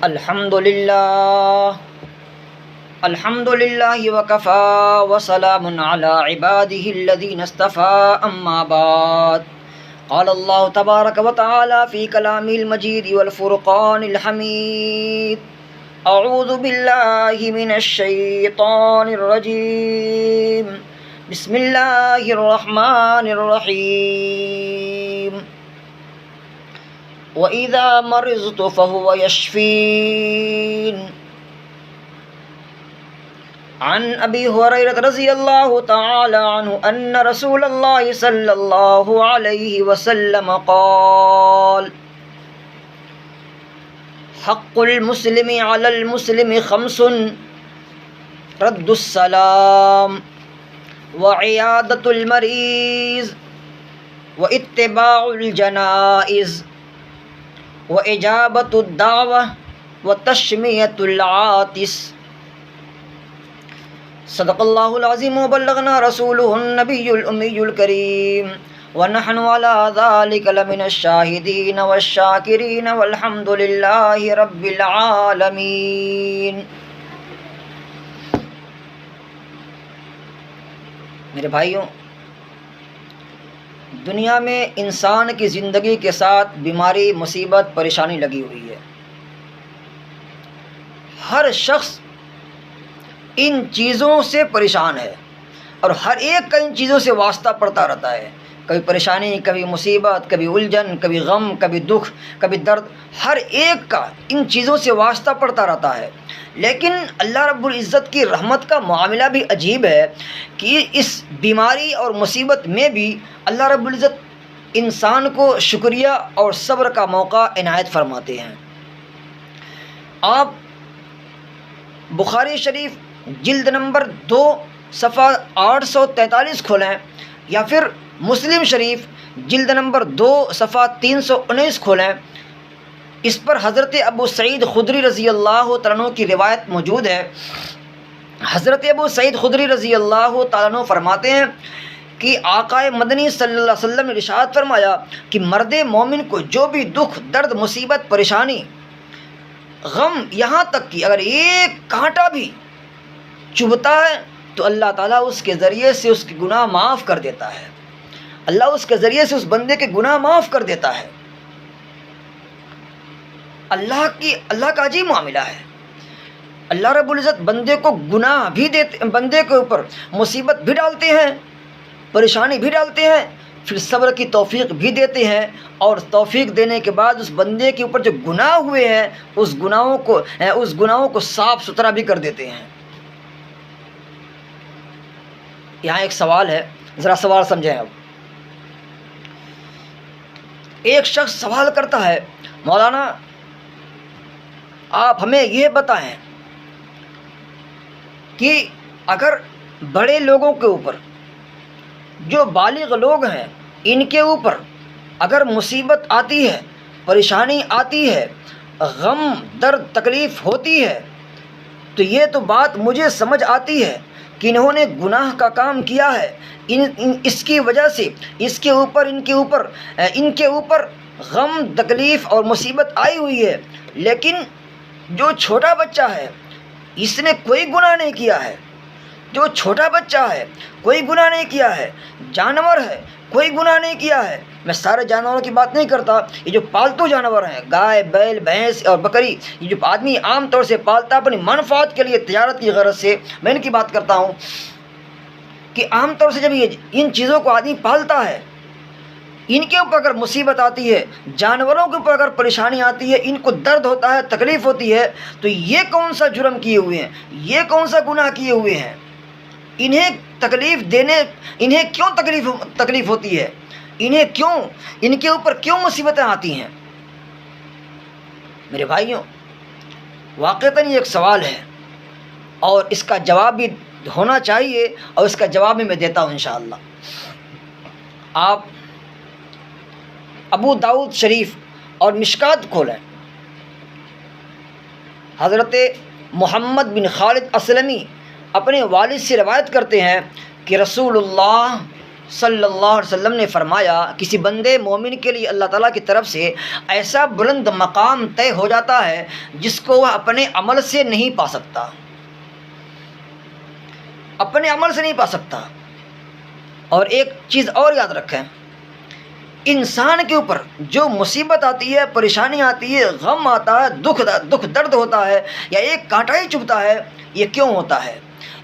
الحمد للہ وکفا وسلام علی عباده الذین اصطفى اما بعد قال اللہ تبارک وتعالی فی کلامہ المجید والفرقان الحمید اعوذ باللہ من الشیطان الرجیم بسم اللہ الرحمن الرحیم وَإِذَا مَرِضْتُ فَهُوَ يَشْفِينِ عن ابی ہریرہ رضی اللہ تعالی عنہ ان رسول اللہ صلی اللہ علیہ وسلم قال حق المسلم علی المسلم خمس رد السلام وعیادۃ المریض واتباع الجنائز وإجابة الدعوة وتشمية العاطس صدق اللہ العظیم وبلغنا رسوله النبی الأمی الکریم ونحن على ذلك لمن الشاہدین والشاکرین والحمد للہ رب العالمین۔ میرے بھائیوں، دنیا میں انسان کی زندگی کے ساتھ بیماری، مصیبت، پریشانی لگی ہوئی ہے۔ ہر شخص ان چیزوں سے پریشان ہے اور ہر ایک کا ان چیزوں سے واسطہ پڑتا رہتا ہے۔ کبھی پریشانی، کبھی مصیبت، کبھی الجھن، کبھی غم، کبھی دکھ، کبھی درد، ہر ایک کا ان چیزوں سے واسطہ پڑتا رہتا ہے۔ لیکن اللہ رب العزت کی رحمت کا معاملہ بھی عجیب ہے کہ اس بیماری اور مصیبت میں بھی اللہ رب العزت انسان کو شکریہ اور صبر کا موقع عنایت فرماتے ہیں۔ آپ بخاری شریف جلد نمبر 2 صفحہ 843 کھولیں یا پھر مسلم شریف جلد نمبر 2 صفحہ 319 کھولیں۔ اس پر حضرت ابو سعید خدری رضی اللہ تعالیٰ عنہ کی روایت موجود ہے۔ حضرت ابو سعید خدری رضی اللہ تعالیٰ عنہ فرماتے ہیں کہ آقا مدنی صلی اللہ علیہ وسلم نے ارشاد فرمایا کہ مرد مومن کو جو بھی دکھ، درد، مصیبت، پریشانی، غم، یہاں تک کہ اگر ایک کانٹا بھی چبھتا ہے تو اللہ تعالیٰ اس کے ذریعے سے اس کے گناہ معاف کر دیتا ہے۔ اللہ اس کے ذریعے سے اس بندے کے گناہ معاف کر دیتا ہے۔ اللہ کا عجیب معاملہ ہے۔ اللہ رب العزت بندے کو گناہ بھی دیتے، بندے کے اوپر مصیبت بھی ڈالتے ہیں، پریشانی بھی ڈالتے ہیں، پھر صبر کی توفیق بھی دیتے ہیں، اور توفیق دینے کے بعد اس بندے کے اوپر جو گناہ ہوئے ہیں اس گناہوں کو صاف ستھرا بھی کر دیتے ہیں۔ یہاں ایک سوال ہے، ذرا سوال سمجھیں۔ اب ایک شخص سوال کرتا ہے، مولانا آپ ہمیں یہ بتائیں کہ اگر بڑے لوگوں کے اوپر، جو بالغ لوگ ہیں، ان کے اوپر اگر مصیبت آتی ہے، پریشانی آتی ہے، غم، درد، تکلیف ہوتی ہے تو یہ تو بات مجھے سمجھ آتی ہے کہ انہوں نے گناہ کا کام کیا ہے، اس کی وجہ سے ان کے اوپر غم، تکلیف اور مصیبت آئی ہوئی ہے۔ لیکن جو چھوٹا بچہ ہے اس نے کوئی گناہ نہیں کیا ہے، جو چھوٹا بچہ ہے کوئی گناہ نہیں کیا ہے، جانور ہے کوئی گناہ نہیں کیا ہے۔ میں سارے جانوروں کی بات نہیں کرتا، یہ جو پالتو جانور ہیں، گائے، بیل، بھینس اور بکری، یہ جو آدمی عام طور سے پالتا ہے اپنی منفعت کے لیے، تجارت کی غرض سے، میں ان کی بات کرتا ہوں کہ عام طور سے جب ان چیزوں کو آدمی پالتا ہے، ان کے اوپر اگر مصیبت آتی ہے، جانوروں کے اوپر اگر پریشانی آتی ہے، ان کو درد ہوتا ہے، تکلیف ہوتی ہے، تو یہ کون سا جرم کیے ہوئے ہیں، یہ کون سا گناہ کیے ہوئے ہیں؟ انہیں کیوں تکلیف ہوتی ہے؟ ان کے اوپر کیوں مصیبتیں آتی ہیں؟ میرے بھائیوں، واقعتاً یہ ایک سوال ہے اور اس کا جواب بھی ہونا چاہیے، اور اس کا جواب بھی میں دیتا ہوں انشاءاللہ۔ آپ ابو داؤد شریف اور مشکات کھولیں۔ حضرت محمد بن خالد اسلمی اپنے والد سے روایت کرتے ہیں کہ رسول اللہ صلی اللہ علیہ وسلم نے فرمایا کسی بندے مومن کے لیے اللہ تعالیٰ کی طرف سے ایسا بلند مقام طے ہو جاتا ہے جس کو وہ اپنے عمل سے نہیں پا سکتا، اپنے عمل سے نہیں پا سکتا۔ اور ایک چیز اور یاد رکھیں، انسان کے اوپر جو مصیبت آتی ہے، پریشانی آتی ہے، غم آتا ہے، دکھ درد ہوتا ہے، یا ایک کانٹا ہی چبھتا ہے، یہ کیوں ہوتا ہے؟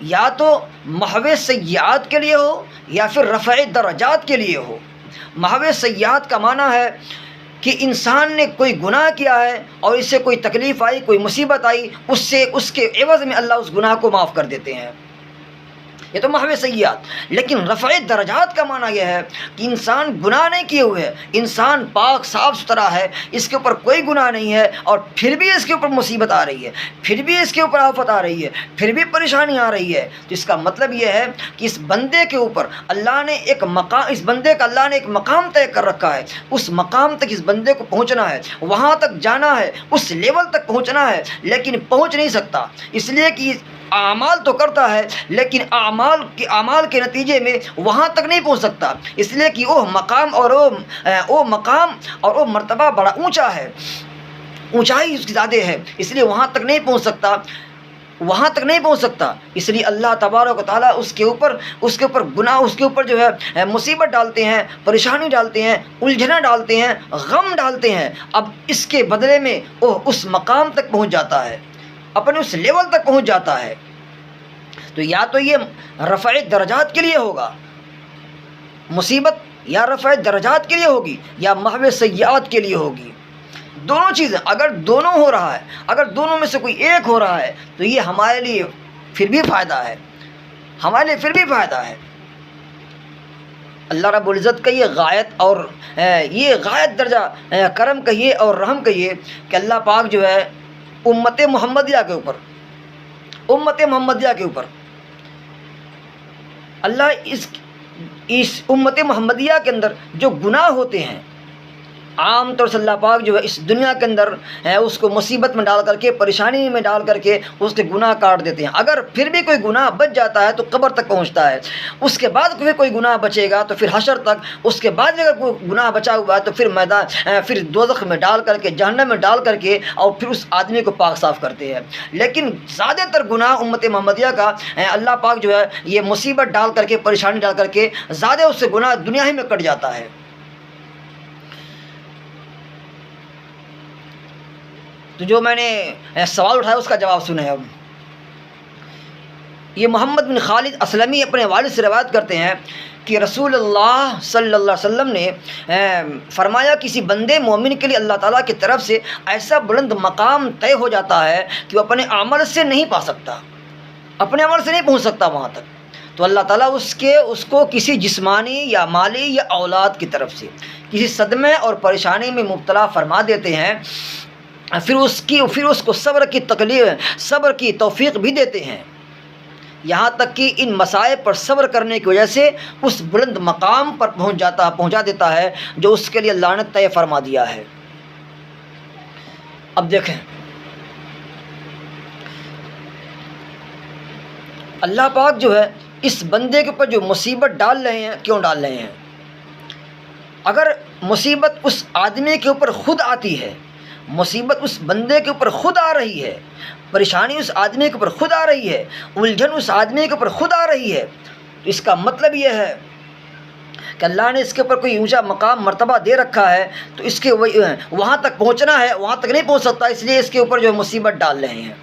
یا تو محو سیئات کے لیے ہو یا پھر رفع درجات کے لیے ہو۔ محو سیئات کا معنی ہے کہ انسان نے کوئی گناہ کیا ہے اور اس سے کوئی تکلیف آئی، کوئی مصیبت آئی، اس کے عوض میں اللہ اس گناہ کو معاف کر دیتے ہیں، یہ تو محو سیئات۔ لیکن رفع درجات کا معنی یہ ہے کہ انسان گناہ نہیں کیے ہوئے ہے، انسان پاک صاف ستھرا ہے، اس کے اوپر کوئی گناہ نہیں ہے، اور پھر بھی اس کے اوپر مصیبت آ رہی ہے، پھر بھی اس کے اوپر آفت آ رہی ہے، پھر بھی پریشانی آ رہی ہے، تو اس کا مطلب یہ ہے کہ اس بندے کے اوپر اللہ نے ایک مقام، اس بندے کا اللہ نے ایک مقام طے کر رکھا ہے، اس مقام تک اس بندے کو پہنچنا ہے، وہاں تک جانا ہے، اس لیول تک پہنچنا ہے، لیکن پہنچ نہیں سکتا، اس لیے کہ اعمال تو کرتا ہے لیکن اعمال کے نتیجے میں وہاں تک نہیں پہنچ سکتا، اس لیے کہ وہ مقام اور وہ مرتبہ بڑا اونچا ہے، اونچائی اس کی زیادہ ہے، اس لیے وہاں تک نہیں پہنچ سکتا، اس لیے اللہ تبارک و تعالیٰ اس کے اوپر گناہ، اس کے اوپر جو ہے مصیبت ڈالتے ہیں، پریشانی ڈالتے ہیں، الجھنیں ڈالتے ہیں، غم ڈالتے ہیں، اب اس کے بدلے میں وہ اس مقام تک پہنچ جاتا ہے، اپنے اس لیول تک پہنچ جاتا ہے۔ تو یا تو یہ رفع درجات کے لیے ہوگا مصیبت، یا رفع درجات کے لیے ہوگی، یا محو سیئات کے لیے ہوگی، دونوں چیزیں۔ اگر دونوں ہو رہا ہے، اگر دونوں میں سے کوئی ایک ہو رہا ہے تو یہ ہمارے لیے پھر بھی فائدہ ہے، ہمارے لیے پھر بھی فائدہ ہے۔ اللہ رب العزت کا یہ غایت درجہ کرم کہیے اور رحم کہیے کہ اللہ پاک جو ہے امت محمدیہ کے اوپر اللہ اس امت محمدیہ کے اندر جو گناہ ہوتے ہیں، عام طور سے اللہ پاک جو ہے اس دنیا کے اندر اس کو مصیبت میں ڈال کر کے، پریشانی میں ڈال کر کے اس کے گناہ کاٹ دیتے ہیں۔ اگر پھر بھی کوئی گناہ بچ جاتا ہے تو قبر تک پہنچتا ہے، اس کے بعد کوئی گناہ بچے گا تو پھر حشر تک، اس کے بعد اگر کوئی گناہ بچا ہوا ہے تو پھر دوزخ میں ڈال کر کے، جہنم میں ڈال کر کے، اور پھر اس آدمی کو پاک صاف کرتے ہیں۔ لیکن زیادہ تر گناہ امت محمدیہ کا اللہ پاک جو ہے یہ مصیبت ڈال کر کے، پریشانی ڈال کر کے، زیادہ اس سے گناہ دنیا ہی میں کٹ جاتا ہے۔ تو جو میں نے سوال اٹھایا اس کا جواب سنیں۔ اب یہ محمد بن خالد اسلمی اپنے والد سے روایت کرتے ہیں کہ رسول اللہ صلی اللہ علیہ وسلم نے فرمایا کسی بندے مومن کے لیے اللہ تعالیٰ کی طرف سے ایسا بلند مقام طے ہو جاتا ہے کہ وہ اپنے عمل سے نہیں پا سکتا، اپنے عمل سے نہیں پہنچ سکتا وہاں تک، تو اللہ تعالیٰ اس کو کسی جسمانی یا مالی یا اولاد کی طرف سے کسی صدمے اور پریشانی میں مبتلا فرما دیتے ہیں، پھر اس کو صبر کی توفیق بھی دیتے ہیں، یہاں تک کہ ان مسائب پر صبر کرنے کی وجہ سے اس بلند مقام پر پہنچا دیتا ہے جو اس کے لیے اللہ نے طے فرما دیا ہے۔ اب دیکھیں اللہ پاک جو ہے اس بندے کے اوپر جو مصیبت ڈال رہے ہیں، کیوں ڈال رہے ہیں؟ اگر مصیبت اس آدمی کے اوپر خود آتی ہے، مصیبت اس بندے کے اوپر خود آ رہی ہے، پریشانی اس آدمی کے اوپر خود آ رہی ہے، الجھن اس آدمی کے اوپر خود آ رہی ہے، تو اس کا مطلب یہ ہے کہ اللہ نے اس کے اوپر کوئی اونچا مقام مرتبہ دے رکھا ہے، تو اس کے وہاں تک پہنچنا ہے، وہاں تک نہیں پہنچ سکتا، اس لیے اس کے اوپر جو مصیبت ڈال رہے ہیں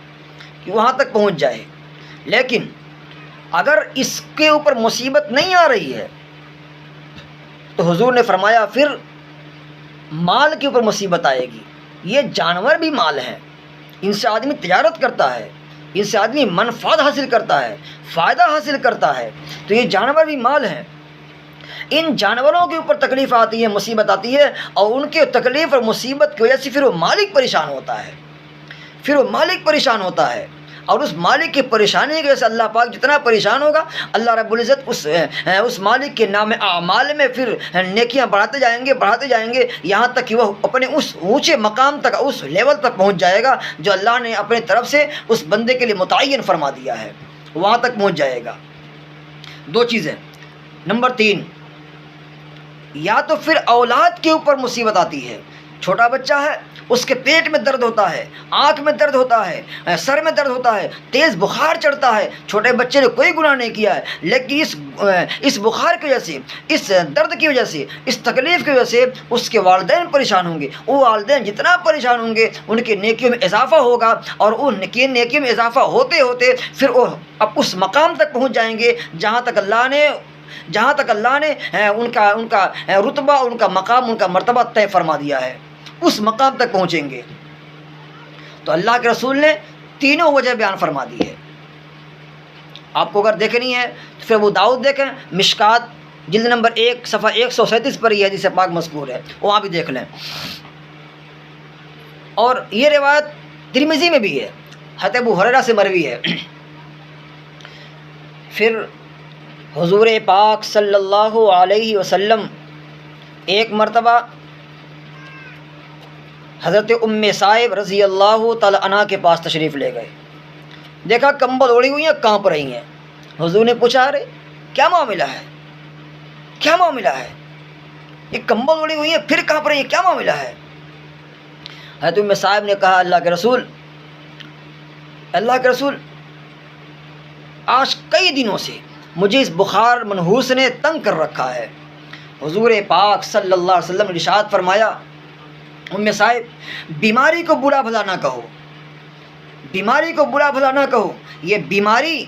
کہ وہاں تک پہنچ جائے۔ لیکن اگر اس کے اوپر مصیبت نہیں آ رہی ہے تو حضور نے فرمایا پھر مال کے اوپر مصیبت آئے گی۔ یہ جانور بھی مال ہیں، ان سے آدمی تجارت کرتا ہے، ان سے آدمی منفعت حاصل کرتا ہے، فائدہ حاصل کرتا ہے، تو یہ جانور بھی مال ہیں۔ ان جانوروں کے اوپر تکلیف آتی ہے، مصیبت آتی ہے، اور ان کے تکلیف اور مصیبت کی وجہ سے پھر وہ مالک پریشان ہوتا ہے، اور اس مالک کی پریشانی کی وجہ سے اللہ پاک جتنا پریشان ہوگا، اللہ رب العزت اس مالک کے نام اعمال میں پھر نیکیاں بڑھاتے جائیں گے یہاں تک کہ وہ اپنے اس اونچے مقام تک، اس لیول تک پہنچ جائے گا جو اللہ نے اپنے طرف سے اس بندے کے لیے متعین فرما دیا ہے، وہاں تک پہنچ جائے گا۔ دو چیزیں۔ نمبر 3، یا تو پھر اولاد کے اوپر مصیبت آتی ہے. چھوٹا بچہ ہے، اس کے پیٹ میں درد ہوتا ہے، آنکھ میں درد ہوتا ہے، سر میں درد ہوتا ہے، تیز بخار چڑھتا ہے. چھوٹے بچے نے کوئی گناہ نہیں کیا ہے، لیکن اس بخار کی وجہ سے، اس درد کی وجہ سے، اس تکلیف کی وجہ سے اس کے والدین پریشان ہوں گے. وہ والدین جتنا پریشان ہوں گے ان کی نیکیوں میں اضافہ ہوگا، اور ان نیکیوں میں اضافہ ہوتے ہوتے پھر وہ اب اس مقام تک پہنچ جائیں گے جہاں تک اللہ نے ان کا رتبہ، ان کا مقام، ان کا مرتبہ طے فرما دیا ہے. اس مقام تک پہنچیں گے. تو اللہ کے رسول نے تینوں وجہ بیان فرما دی ہے. آپ کو اگر دیکھنی ہے تو پھر ابو داؤد دیکھیں، مشکات جلد نمبر 1 صفحہ 137 پر یہ حدیث پاک مذکور ہے، وہاں بھی دیکھ لیں. اور یہ روایت ترمذی میں بھی ہے، حضرت ابو ہریرہ سے مروی ہے. پھر حضور پاک صلی اللہ علیہ وسلم ایک مرتبہ حضرت ام صائب رضی اللہ تعالی عنہ کے پاس تشریف لے گئے. دیکھا کمبل اوڑھی ہوئی ہیں، کانپ رہی ہیں. حضور نے پوچھا، ارے کیا معاملہ ہے، کیا معاملہ ہے؟ یہ کمبل اوڑھی ہوئی ہیں پھر کانپ رہی ہیں، کیا معاملہ ہے؟ حضرت ام صائب نے کہا، اللہ کے رسول آج کئی دنوں سے مجھے اس بخار منحوس نے تنگ کر رکھا ہے. حضور پاک صلی اللہ علیہ وسلم نے ارشاد فرمایا، ام صاحب بیماری کو برا بھلا نہ کہو، بیماری کو برا بھلا نہ کہو. یہ بیماری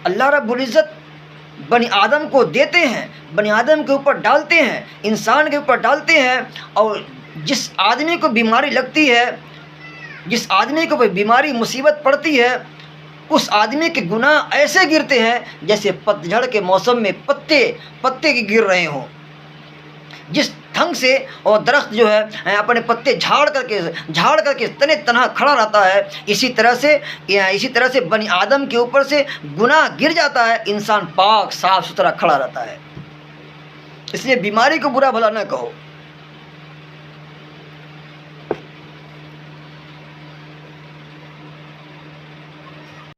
اللہ رب العزت بنی آدم کو دیتے ہیں، بنی آدم کے اوپر ڈالتے ہیں، انسان کے اوپر ڈالتے ہیں. اور جس آدمی کو بیماری لگتی ہے، جس آدمی کو بیماری مصیبت پڑتی ہے، اس آدمی کے گناہ ایسے گرتے ہیں جیسے پت جھڑ کے موسم میں پتے کی گر رہے ہوں. جس ڈھنگ سے اور درخت جو ہے اپنے پتے جھاڑ کر کے تنے تنہا کھڑا رہتا ہے، اسی طرح سے بنی آدم کے اوپر سے گناہ گر جاتا ہے، انسان پاک صاف ستھرا کھڑا رہتا ہے. اس لیے بیماری کو برا بھلا نہ کہو.